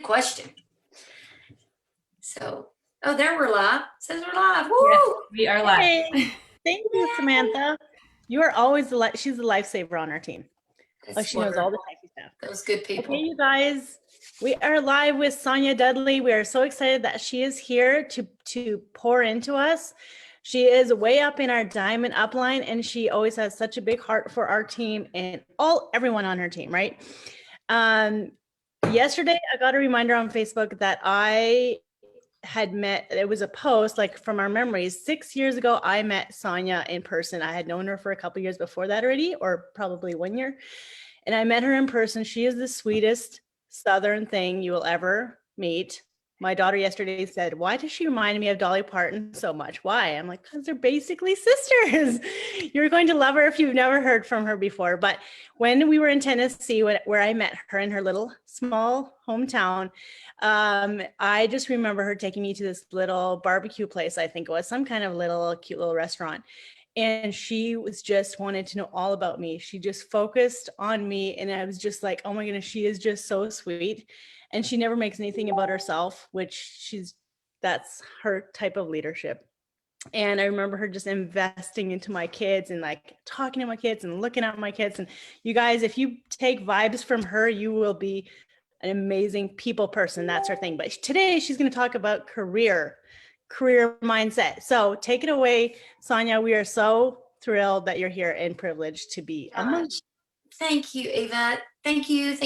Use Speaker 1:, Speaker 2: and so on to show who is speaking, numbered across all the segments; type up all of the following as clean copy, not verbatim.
Speaker 1: question. So, oh, there we're live. It says we're live. Woo!
Speaker 2: Yes, we are live.
Speaker 3: Hey, thank you, Samantha. You are always she's a lifesaver on our team. She knows all the techie stuff.
Speaker 1: Those good people.
Speaker 3: Okay, you guys, we are live with Sonya Dudley. We are so excited that she is here to pour into us. She is way up in our diamond upline, and she always has such a big heart for our team and everyone on her team, right? Yesterday, I got a reminder on Facebook that I had met, it was a post like from our memories. 6 years ago, I met Sonya in person. I had known her for a couple years before that already, or probably 1 year. And I met her in person. She is the sweetest Southern thing you will ever meet. My daughter yesterday said, why does she remind me of Dolly Parton so much? Why? I'm like, because they're basically sisters. You're going to love her if you've never heard from her before. But when we were in Tennessee, where I met her in her little small hometown, I just remember her taking me to this little barbecue place. I think it was some kind of cute little restaurant. And she was just wanted to know all about me. She just focused on me. And I was just like, oh my goodness, she is just so sweet. And she never makes anything about herself, which that's her type of leadership. And I remember her just investing into my kids and like talking to my kids and looking at my kids. And you guys, if you take vibes from her, you will be an amazing people person. That's her thing. But today she's going to talk about career mindset. So take it away, Sonya. We are so thrilled that you're here and privileged to be among.
Speaker 1: Thank you, Eva. Thank you.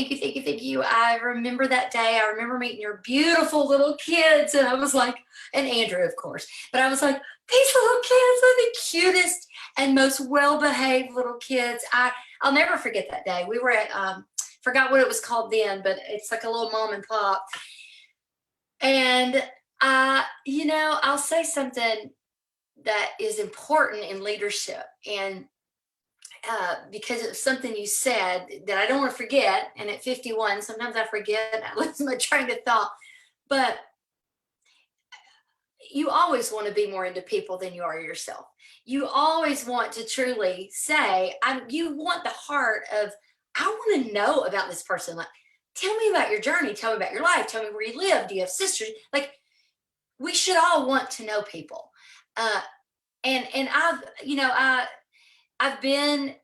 Speaker 1: I remember that day. I remember meeting your beautiful little kids, and I was like, and Andrew, of course, but I was like, these little kids are the cutest and most well-behaved little kids. I'll never forget that day. We were at, forgot what it was called then, but it's like a little mom and pop. And I'll say something that is important in leadership, and because it's something you said that I don't want to forget. And at 51, sometimes I forget, I lose my train of thought, but you always want to be more into people than you are yourself. You always want to truly say, you want the heart of, I want to know about this person. Like, tell me about your journey. Tell me about your life. Tell me where you live. Do you have sisters? Like, we should all want to know people. And I've been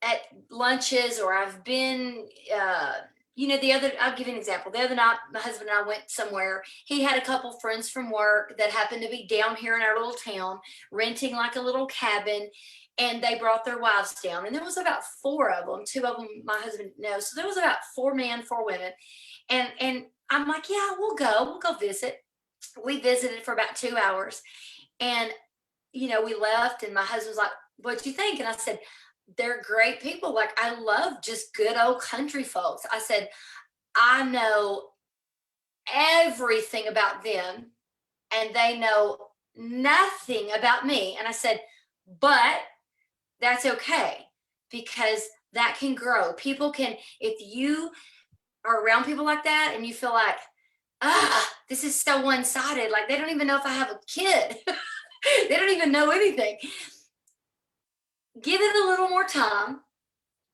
Speaker 1: at lunches, or I've been, I'll give you an example. The other night, my husband and I went somewhere. He had a couple friends from work that happened to be down here in our little town, renting like a little cabin, and they brought their wives down. And there was about 4 of them, 2 of them my husband knows. So there was about 4 men, 4 women. And I'm like, yeah, we'll go visit. We visited for about 2 hours, and we left, and my husband was like, what'd you think? And I said, they're great people. Like, I love just good old country folks. I said, I know everything about them, and they know nothing about me. And I said, but that's okay, because that can grow. People can, if you are around people like that and you feel like, this is so one-sided, like they don't even know if I have a kid. They don't even know anything. Give it a little more time.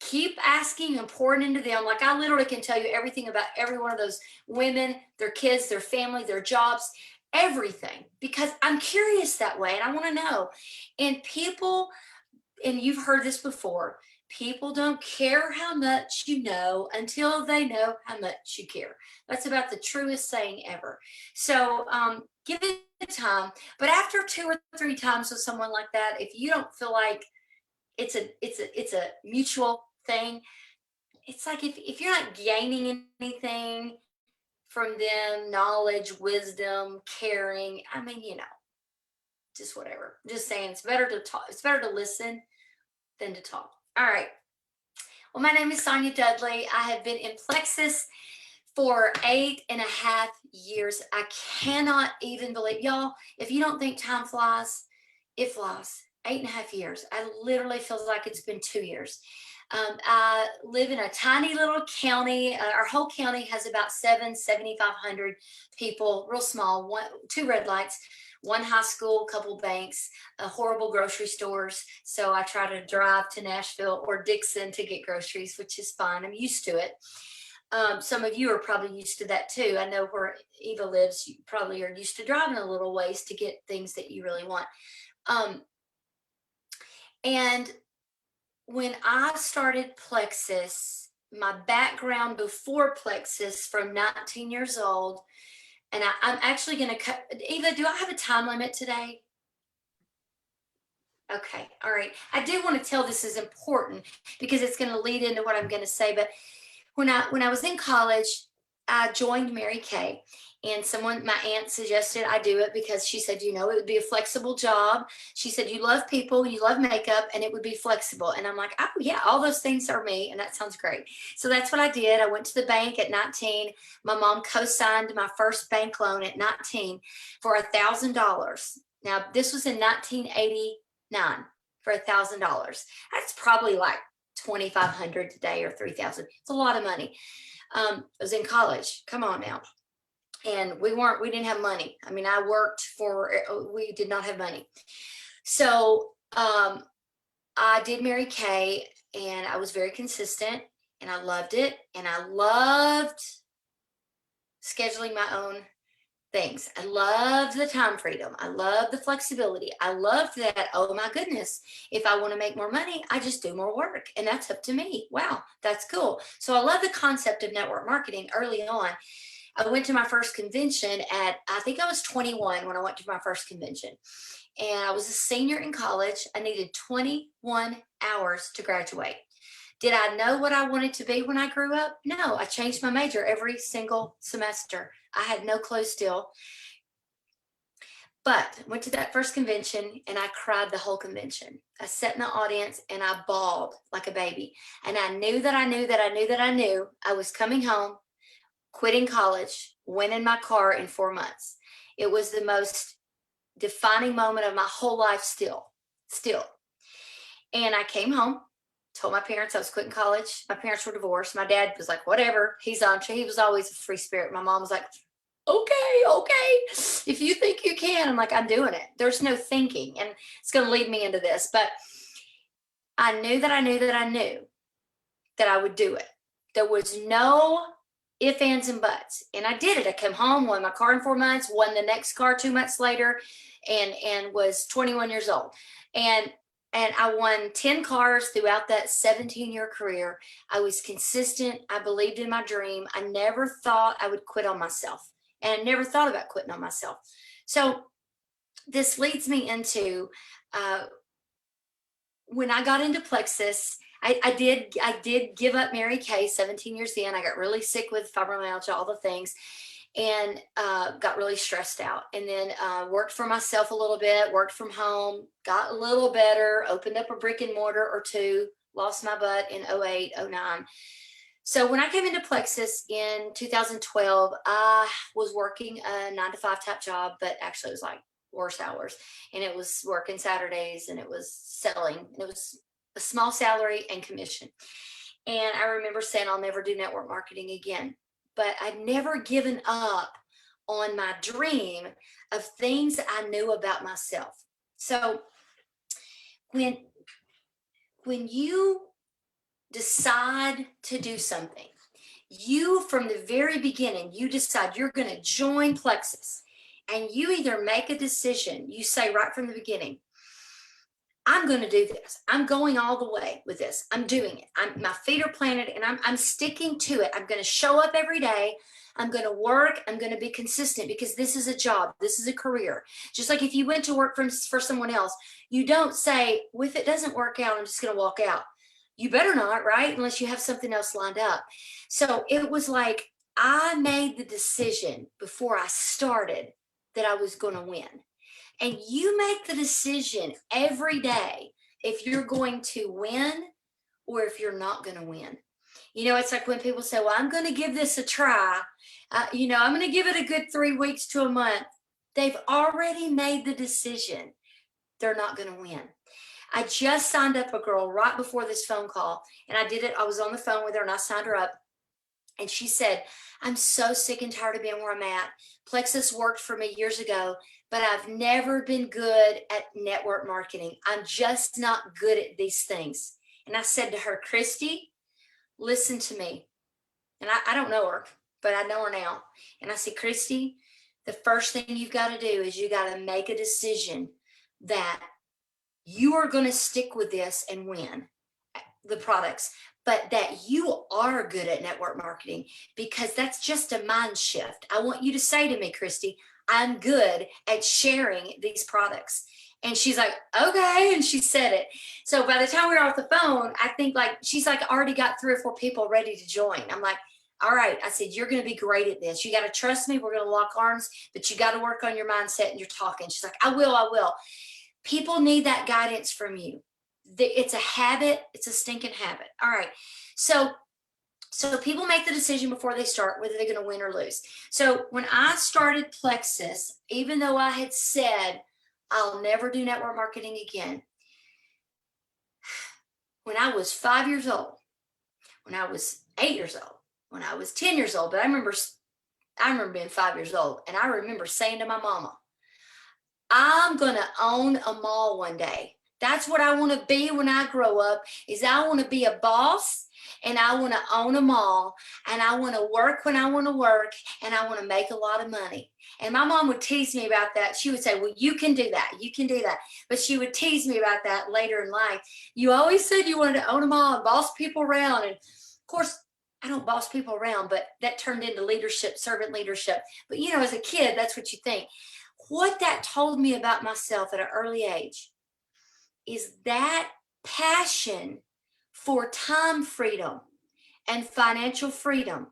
Speaker 1: Keep asking and pouring into them. Like, I literally can tell you everything about every one of those women, their kids, their family, their jobs, everything, because I'm curious that way and I want to know. And people, and you've heard this before, people don't care how much you know until they know how much you care. That's about the truest saying ever. So give it time. But after 2 or 3 times with someone like that, if you don't feel like it's a mutual thing, it's like if you're not gaining anything from them, knowledge, wisdom, caring, I mean, just whatever. Just saying, it's better to talk. It's better to listen than to talk. All right. Well, my name is Sonya Dudley. I have been in Plexus for 8.5 years. I cannot even believe, y'all, if you don't think time flies, it flies. 8.5 years. I literally feels like it's been 2 years. I live in a tiny little county. Our whole county has about 7,500 people, real small, 2 red lights, 1 high school, couple banks, horrible grocery stores. So I try to drive to Nashville or Dixon to get groceries, which is fine. I'm used to it. Some of you are probably used to that too. I know where Eva lives, you probably are used to driving a little ways to get things that you really want. Um, and when I started Plexus, my background before Plexus from 19 years old, and I'm actually going to cut. Eva, do I have a time limit today? Okay, all right. I do want to tell this is important because it's going to lead into what I'm going to say. But when I was in college, I joined Mary Kay, and my aunt suggested I do it because she said, it would be a flexible job. She said, you love people, you love makeup, and it would be flexible. And I'm like, oh yeah, all those things are me, and that sounds great. So that's what I did. I went to the bank at 19. My mom co-signed my first bank loan at 19 for $1,000. Now this was in 1989 for $1,000. That's probably like 2,500 today or 3,000. It's a lot of money. I was in college. Come on now. And we didn't have money. I mean, we did not have money. So I did Mary Kay, and I was very consistent, and I loved it. And I loved scheduling my own things. I loved the time freedom. I loved the flexibility. I loved that, oh my goodness, if I want to make more money, I just do more work, and that's up to me. Wow, that's cool. So I love the concept of network marketing early on. I went to my first convention I think I was 21 when I went to my first convention. And I was a senior in college. I needed 21 hours to graduate. Did I know what I wanted to be when I grew up? No, I changed my major every single semester. I had no clue still. But went to that first convention and I cried the whole convention. I sat in the audience and I bawled like a baby. And I knew that I knew that I knew that I knew I was coming home, quitting college, winning my car in 4 months. It was the most defining moment of my whole life still. And I came home, told my parents I was quitting college. My parents were divorced. My dad was like, whatever, he was always a free spirit. My mom was like, okay, if you think you can. I'm like, I'm doing it. There's no thinking, and it's going to lead me into this, but I knew that I knew that I knew that I would do it. There was no ifs, ands, and buts, and I did it. I came home, won my car in 4 months, won the next car 2 months later, and was 21 years old, and I won 10 cars throughout that 17-year career. I was consistent. I believed in my dream. I never thought I would quit on myself. And I never thought about quitting on myself. So this leads me into when I got into Plexus, I did give up Mary Kay 17 years in. I got really sick with fibromyalgia, all the things, and got really stressed out. And then worked for myself a little bit, worked from home, got a little better, opened up a brick and mortar or two, lost my butt in 08, 09. So when I came into Plexus in 2012, I was working a 9-to-5 type job, but actually it was like worse hours. And it was working Saturdays, and it was selling. And it was a small salary and commission. And I remember saying, I'll never do network marketing again. But I'd never given up on my dream of things I knew about myself. So when you decide to do something, you from the very beginning, you decide you're going to join Plexus, and you either make a decision, you say right from the beginning, I'm going to do this. I'm going all the way with this. I'm doing it. My feet are planted, and I'm sticking to it. I'm going to show up every day. I'm going to work. I'm going to be consistent, because this is a job. This is a career. Just like if you went to work for someone else, you don't say, well, if it doesn't work out, I'm just going to walk out. You better not, right? Unless you have something else lined up. So it was like I made the decision before I started that I was going to win. And you make the decision every day if you're going to win or if you're not going to win. It's like when people say, well, I'm going to give this a try. I'm going to give it a good 3 weeks to a month. They've already made the decision they're not going to win. I just signed up a girl right before this phone call, and I did it. I was on the phone with her and I signed her up. And she said, I'm so sick and tired of being where I'm at. Plexus worked for me years ago, but I've never been good at network marketing. I'm just not good at these things. And I said to her, Christy, listen to me. And I don't know her, but I know her now. And I said, Christy, the first thing you've got to do is you got to make a decision that you are going to stick with this and win the products, but that you are good at network marketing, because that's just a mind shift. I want you to say to me, Christy, I'm good at sharing these products. And she's like, okay. And she said it. So by the time we were off the phone, I think like, she's like already got 3 or 4 people ready to join. I'm like, all right. I said, you're going to be great at this. You got to trust me. We're going to lock arms, but you got to work on your mindset and your talking. She's like, I will. People need that guidance from you. It's a habit. It's a stinking habit. All right. So people make the decision before they start whether they're going to win or lose. So when I started Plexus, even though I had said I'll never do network marketing again, when I was 5 years old, when I was 8 years old, when I was 10 years old, but I remember being 5 years old, and I remember saying to my mama, I'm going to own a mall one day. That's what I want to be when I grow up, is I want to be a boss, and I want to own a mall, and I want to work when I want to work, and I want to make a lot of money. And my mom would tease me about that. She would say, well, you can do that. You can do that. But she would tease me about that later in life. You always said you wanted to own a mall and boss people around. And of course, I don't boss people around, but that turned into leadership, servant leadership. But you know, as a kid, that's what you think. What that told me about myself at an early age is that passion for time freedom and financial freedom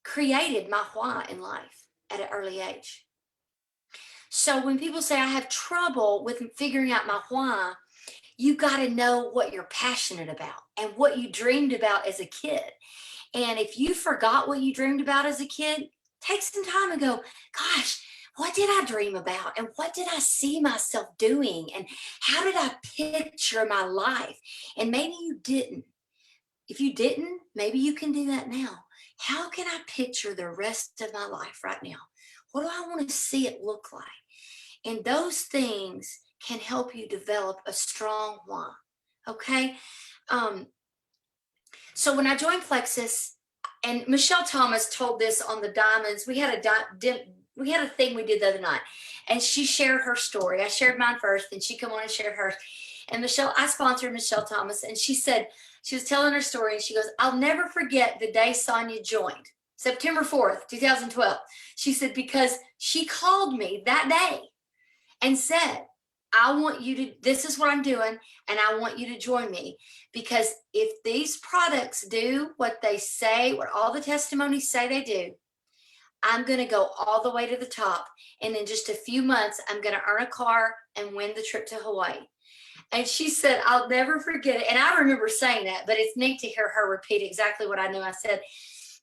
Speaker 1: created my why in life at an early age. So when people say I have trouble with figuring out my why, you got to know what you're passionate about and what you dreamed about as a kid. And if you forgot what you dreamed about as a kid, take some time and go, gosh, what did I dream about? And what did I see myself doing? And how did I picture my life? And maybe you didn't. If you didn't, maybe you can do that now. How can I picture the rest of my life right now? What do I want to see it look like? And those things can help you develop a strong why. Okay. So when I joined Plexus, and Michelle Thomas told this on the Diamonds, we had a thing we did the other night, and she shared her story. I shared mine first, and she come on and shared hers. And I sponsored Michelle Thomas, and she said, she was telling her story, and she goes, I'll never forget the day Sonya joined, September 4th, 2012. She said, because she called me that day and said, this is what I'm doing, and I want you to join me, because if these products do what they say, what all the testimonies say they do, I'm going to go all the way to the top. And in just a few months, I'm going to earn a car and win the trip to Hawaii. And she said, I'll never forget it. And I remember saying that, but it's neat to hear her repeat exactly what I knew I said,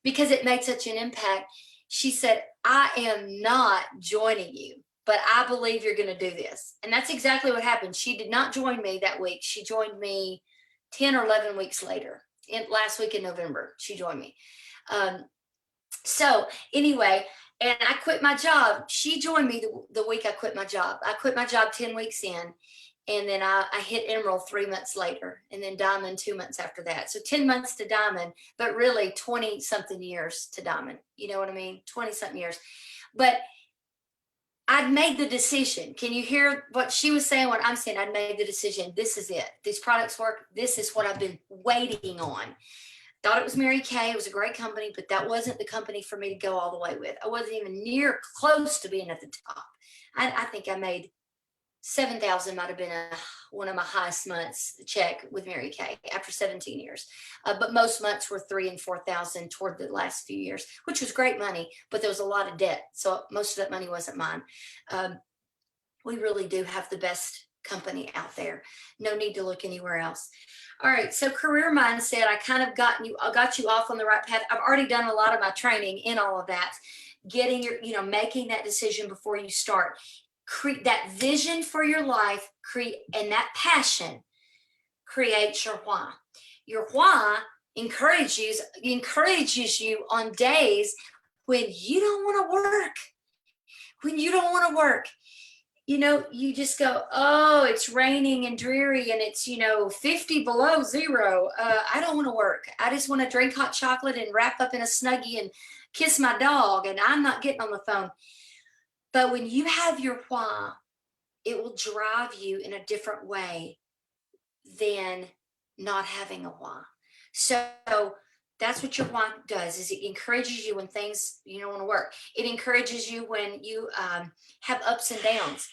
Speaker 1: because it made such an impact. She said, I am not joining you, but I believe you're going to do this. And that's exactly what happened. She did not join me that week. She joined me 10 or 11 weeks later. Last week in November, she joined me. So anyway, and I quit my job. She joined me the week I quit my job. I quit my job 10 weeks in. And then I hit Emerald 3 months later, and then Diamond 2 months after that. So 10 months to Diamond, but really 20 something years to Diamond. You know what I mean? 20 something years. But I'd made the decision. Can you hear what she was saying? What I'm saying? I'd made the decision. This is it. These products work. This is what I've been waiting on. Thought it was Mary Kay. It was a great company, but that wasn't the company for me to go all the way with. I wasn't even near close to being at the top. I think I made 7,000 might have been one of my highest months check with Mary Kay after 17 years. But most months were 3,000 and 4,000 toward the last few years, which was great money, but there was a lot of debt. So most of that money wasn't mine. We really do have the best company out there. No need to look anywhere else. All right. So career mindset, I kind of got you off on the right path. I've already done a lot of my training in all of that, getting your, making that decision before you start. Create that vision for your life, and that passion creates your why. Your why encourages you on days when you don't want to work. you just go, oh, it's raining and dreary and it's, 50 below zero. I don't want to work. I just want to drink hot chocolate and wrap up in a Snuggie and kiss my dog, and I'm not getting on the phone. But when you have your why, it will drive you in a different way than not having a why. So that's what your why does, is it encourages you when things you don't want to work. It encourages you when you have ups and downs.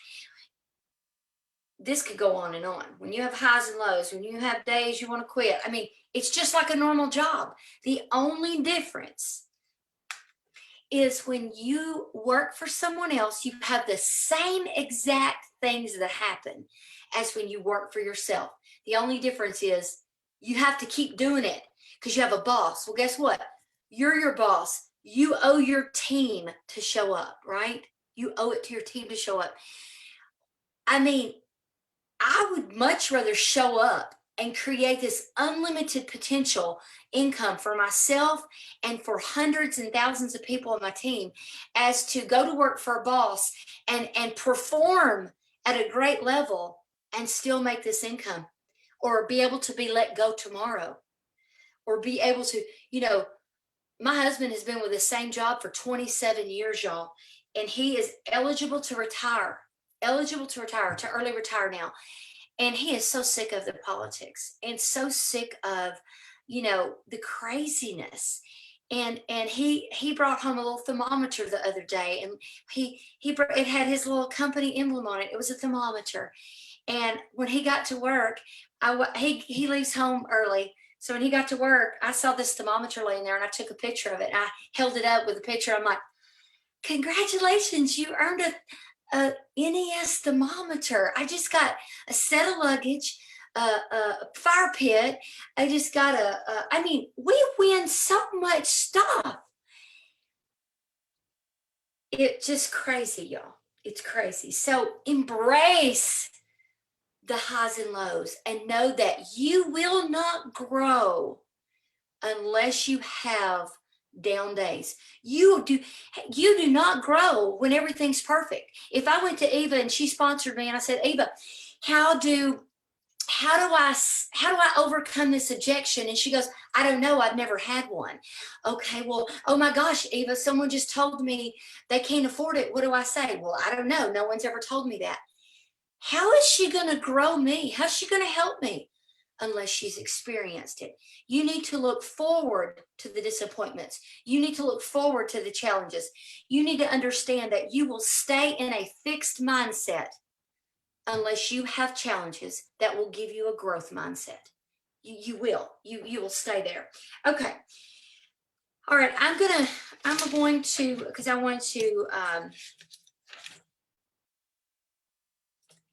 Speaker 1: This could go on and on. When you have highs and lows, when you have days you want to quit. I mean, it's just like a normal job. The only difference is when you work for someone else, you have the same exact things that happen as when you work for yourself. The only difference is you have to keep doing it because you have a boss. Well, guess what? You're your boss. You owe your team to show up, right? You owe it to your team to show up. I mean, I would much rather show up and create this unlimited potential income for myself and for hundreds and thousands of people on my team as to go to work for a boss and perform at a great level and still make this income, or be able to be let go tomorrow, or be able to, my husband has been with the same job for 27 years, y'all, and he is eligible to early retire now. And he is so sick of the politics and so sick of, the craziness. And he brought home a little thermometer the other day, and it had his little company emblem on it. It was a thermometer. And when he got to work, he leaves home early. So when he got to work, I saw this thermometer laying there, and I took a picture of it. And I held it up with a picture. I'm like, congratulations, you earned a NES thermometer. I just got a set of luggage, a fire pit. I just got I mean, we win so much stuff. It's just crazy, y'all. It's crazy. So embrace the highs and lows and know that you will not grow unless you have down days. You do not grow when everything's perfect. If I went to Eva and she sponsored me and I said, Eva, how do I overcome this objection? And she goes, I don't know, I've never had one. Okay, well, oh my gosh, Eva, someone just told me they can't afford it. What do I say? Well, I don't know, no one's ever told me that. How is she going to grow me? How's she going to help me? Unless she's experienced it. You need to look forward to the disappointments. You need to look forward to the challenges. You need to understand that you will stay in a fixed mindset unless you have challenges that will give you a growth mindset. You will. You will stay there. Okay. All right. I'm going to, because I want to,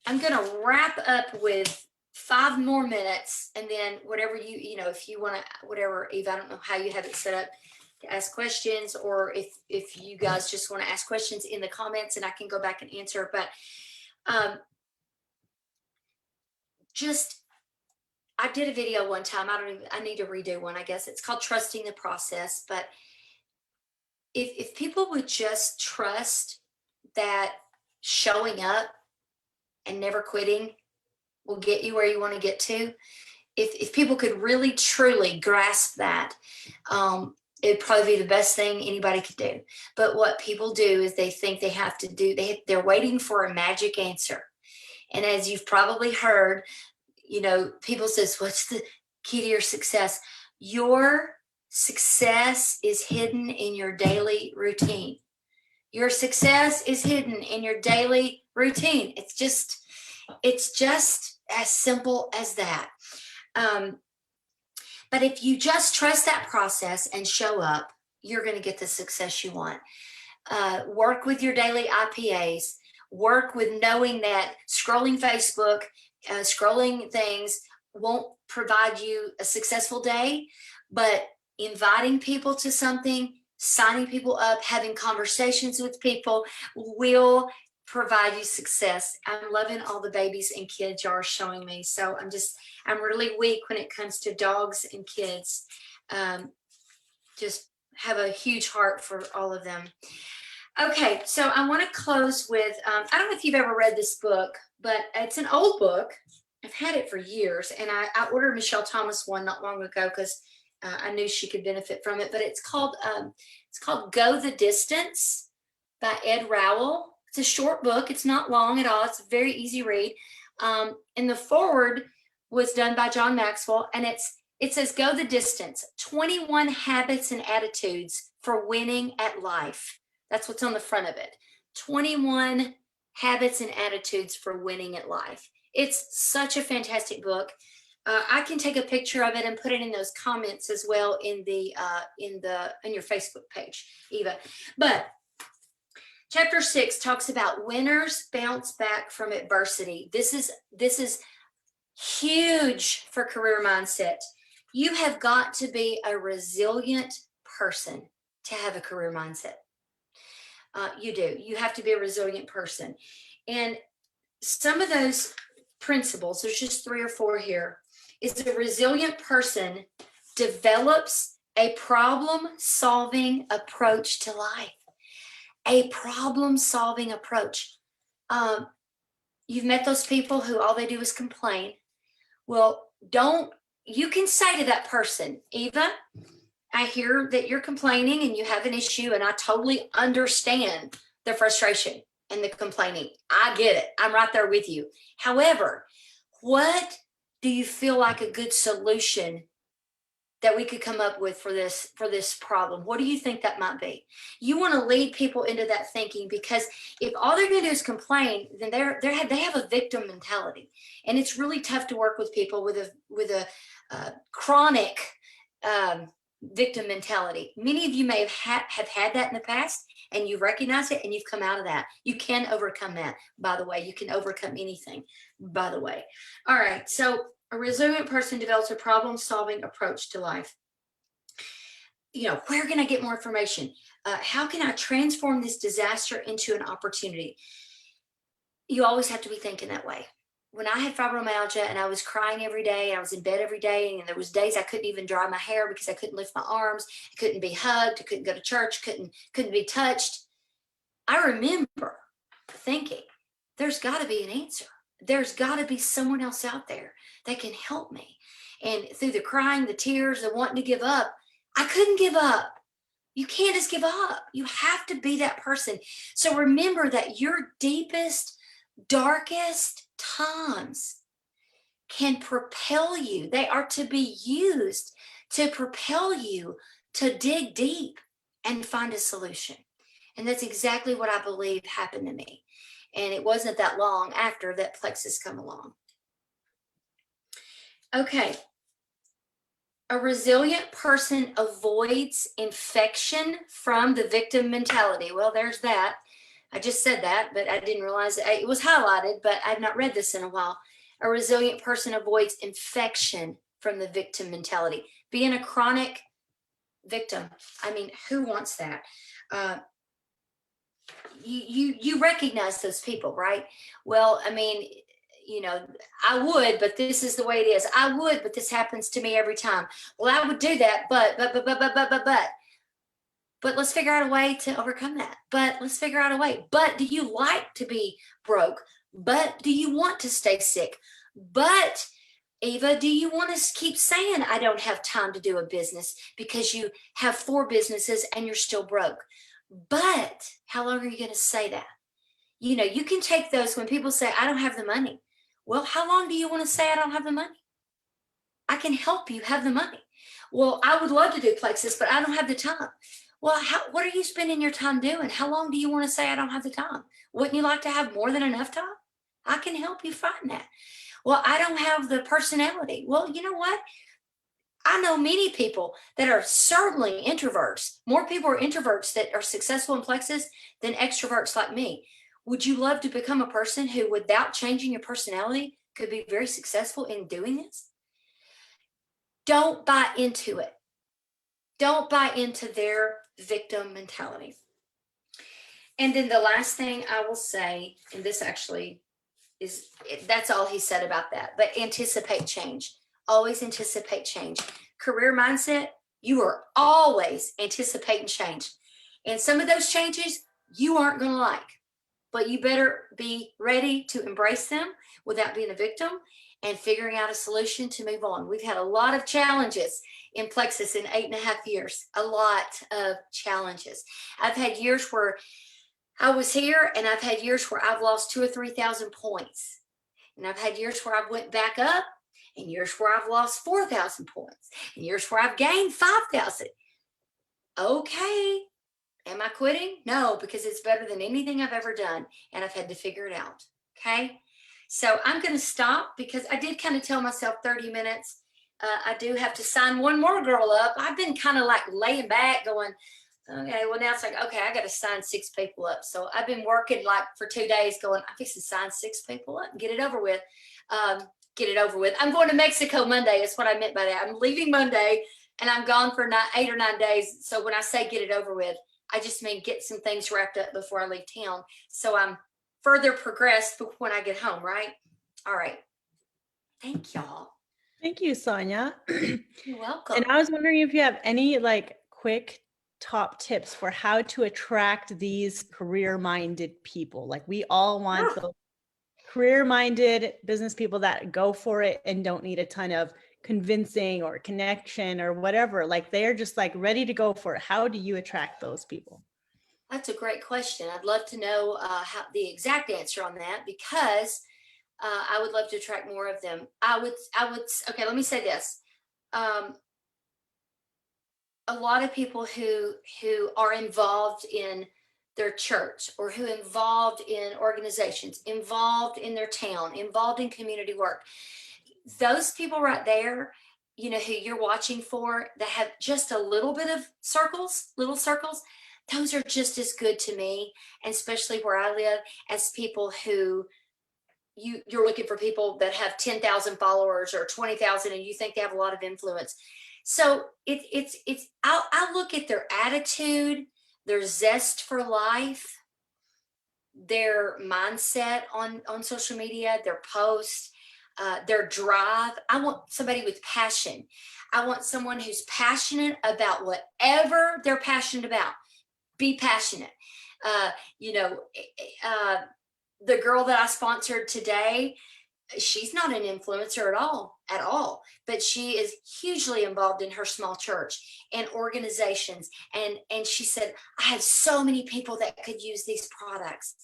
Speaker 1: I'm going to wrap up with 5 more minutes, and then whatever if you want to, whatever, Eve, I don't know how you have it set up to ask questions, or if you guys just want to ask questions in the comments and I can go back and answer. But I did a video one time. I need to redo one. I guess it's called Trusting the Process. But if people would just trust that showing up and never quitting will get you where you want to get to. If people could really truly grasp that, it'd probably be the best thing anybody could do. But what people do is they think they have to do, they're waiting for a magic answer. And as you've probably heard, people says, what's the key to your success? Your success is hidden in your daily routine. Your success is hidden in your daily routine. It's just as simple as that. But if you just trust that process and show up, you're going to get the success you want. Work with your daily IPAs. Work with knowing that scrolling Facebook, scrolling things won't provide you a successful day, but inviting people to something, signing people up, having conversations with people will provide you success. I'm loving all the babies and kids y'all are showing me. So I'm really weak when it comes to dogs and kids. Just have a huge heart for all of them. Okay, so I want to close with, I don't know if you've ever read this book, but it's an old book. I've had it for years, and I ordered Michelle Thomas one not long ago because I knew she could benefit from it. But it's called Go the Distance by Ed Rowell. It's a short book. It's not long at all. It's a very easy read. And the foreword was done by John Maxwell, and it says, "Go the distance, 21 habits and attitudes for winning at life." That's what's on the front of it. 21 habits and attitudes for winning at life. It's such a fantastic book. I can take a picture of it and put it in those comments as well in your Facebook page, Eva. But chapter 6 talks about winners bounce back from adversity. This is huge for career mindset. You have got to be a resilient person to have a career mindset. You do. You have to be a resilient person. And some of those principles, there's just 3 or 4 here, is a resilient person develops a problem-solving approach to life. A problem-solving approach. You've met those people who all they do is complain. Well, you can say to that person, "Eva, I hear that you're complaining and you have an issue, and I totally understand the frustration and the complaining. I get it. I'm right there with you. However, what do you feel like a good solution that we could come up with for this problem? What do you think that might be?" You want to lead people into that thinking, because if all they're going to do is complain, then they have a victim mentality, and it's really tough to work with people with a chronic victim mentality. Many of you may have had that in the past, and you've recognized it, and you've come out of that. You can overcome that, by the way. You can overcome anything, by the way. All right, so a resilient person develops a problem-solving approach to life. Where can I get more information? How can I transform this disaster into an opportunity? You always have to be thinking that way. When I had fibromyalgia and I was crying every day, I was in bed every day, and there was days I couldn't even dry my hair because I couldn't lift my arms, I couldn't be hugged, I couldn't go to church, couldn't be touched. I remember thinking, there's got to be an answer. There's got to be someone else out there that can help me. And through the crying, the tears, the wanting to give up, I couldn't give up. You can't just give up. You have to be that person. So remember that your deepest, darkest times can propel you. They are to be used to propel you to dig deep and find a solution. And that's exactly what I believe happened to me. And it wasn't that long after that plexus come along. Okay. A resilient person avoids infection from the victim mentality. Well, there's that. I just said that, but I didn't realize it was highlighted, but I've not read this in a while. A resilient person avoids infection from the victim mentality. Being a chronic victim, I mean, who wants that? You recognize those people, right? Well, I mean, I would, but this is the way it is. I would, but this happens to me every time. Well, I would do that, but let's figure out a way to overcome that. But let's figure out a way. But do you like to be broke? But do you want to stay sick? But Eva, do you want to keep saying, "I don't have time to do a business," because you have 4 businesses and you're still broke? But how long are you going to say that? You can take those when people say, "I don't have the money." Well, how long do you want to say, "I don't have the money"? I can help you have the money. Well, I would love to do plexus, but I don't have the time. Well, what are you spending your time doing? How long do you want to say, "I don't have the time"? Wouldn't you like to have more than enough time? I can help you find that. Well, I don't have the personality. Well, you know what? I know many people that are certainly introverts. More people are introverts that are successful in plexus than extroverts like me. Would you love to become a person who, without changing your personality, could be very successful in doing this? Don't buy into it. Don't buy into their victim mentality. And then the last thing I will say, and this actually that's all he said about that, but anticipate change. Always anticipate change. Career mindset, you are always anticipating change. And some of those changes you aren't going to like, but you better be ready to embrace them without being a victim and figuring out a solution to move on. We've had a lot of challenges in Plexus in 8.5 years, a lot of challenges. I've had years where I was here, and I've had years where I've lost 2,000 or 3,000 points. And I've had years where I've went back up, and years where I've lost 4,000 points, and years where I've gained 5,000. Okay. Am I quitting? No, because it's better than anything I've ever done, and I've had to figure it out. Okay. So I'm going to stop because I did kind of tell myself 30 minutes. I do have to sign one more girl up. I've been kind of like laying back going, okay, well now it's like, okay, I got to sign 6 people up. So I've been working like for 2 days going, I'm fixing to sign 6 people up and get it over with. Get it over with. I'm going to Mexico Monday. That's what I meant by that. I'm leaving Monday and I'm gone for 8 or 9 days. So when I say get it over with, I just mean get some things wrapped up before I leave town. So I'm further progressed when I get home, right? All right. Thank y'all.
Speaker 3: Thank you, Sonya.
Speaker 1: You're welcome.
Speaker 3: And I was wondering if you have any like quick top tips for how to attract these career-minded people. Like we all want those career-minded business people that go for it and don't need a ton of convincing or connection or whatever. Like they're just like ready to go for it. How do you attract those people?
Speaker 1: That's a great question. I'd love to know how the exact answer on that, because I would love to attract more of them. Okay, let me say this. A lot of people who are involved in their church, or who involved in organizations, involved in their town, involved in community work, those people right there, you know, who you're watching for, that have just a little bit of little circles, those are just as good to me, and especially where I live, as people who you're looking for people that have 10,000 followers or 20,000 and you think they have a lot of influence. So I look at their attitude, their zest for life, their mindset on social media, their posts, their drive. I want somebody with passion. I want someone who's passionate about whatever they're passionate about. Be passionate. The girl that I sponsored today, she's not an influencer at all, but she is hugely involved in her small church and organizations. And she said, I have so many people that could use these products.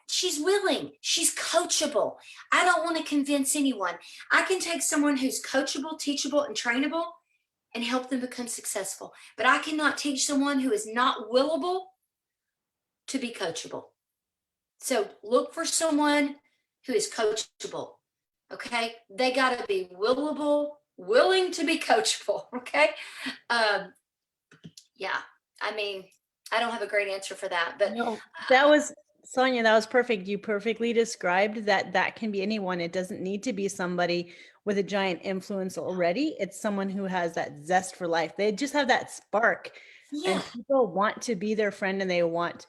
Speaker 1: She's willing, she's coachable. I don't want to convince anyone. I can take someone who's coachable, teachable, and trainable and help them become successful. But I cannot teach someone who is not willable to be coachable. So look for someone who is coachable. Okay. They got to be willing to be coachable. Okay. Yeah. I mean, I don't have a great answer for that, but
Speaker 3: no, that was Sonya. That was perfect. You perfectly described that can be anyone. It doesn't need to be somebody with a giant influence already. It's someone who has that zest for life. They just have that spark, and people want to be their friend, and they want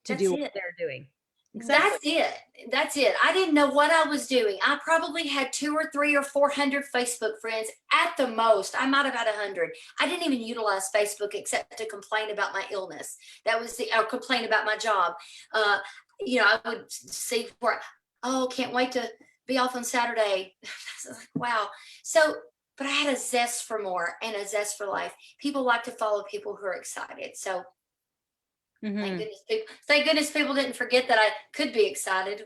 Speaker 3: to do what they're doing. Exactly.
Speaker 1: That's it. I didn't know what I was doing. I probably had 200 or 300 or 400 Facebook friends at the most. I might have had 100. I didn't even utilize Facebook except to complain about my illness. That was or complain about my job. I would see can't wait to be off on Saturday. Wow. So, but I had a zest for more and a zest for life. People like to follow people who are excited. So thank goodness people didn't forget that I could be excited.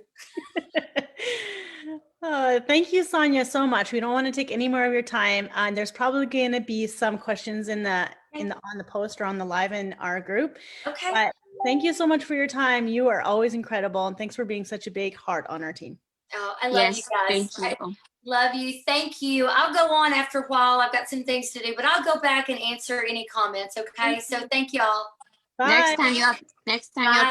Speaker 3: Thank you, Sonya, so much. We don't want to take any more of your time. There's probably going to be some questions on the post or on the live in our group.
Speaker 1: Okay.
Speaker 3: But thank you so much for your time. You are always incredible, and thanks for being such a big heart on our team.
Speaker 1: Oh, I love you guys.
Speaker 2: Thank you.
Speaker 1: Love you. Thank you. I'll go on after a while. I've got some things to do, but I'll go back and answer any comments. Okay. So thank y'all.
Speaker 3: Bye.
Speaker 2: Next time you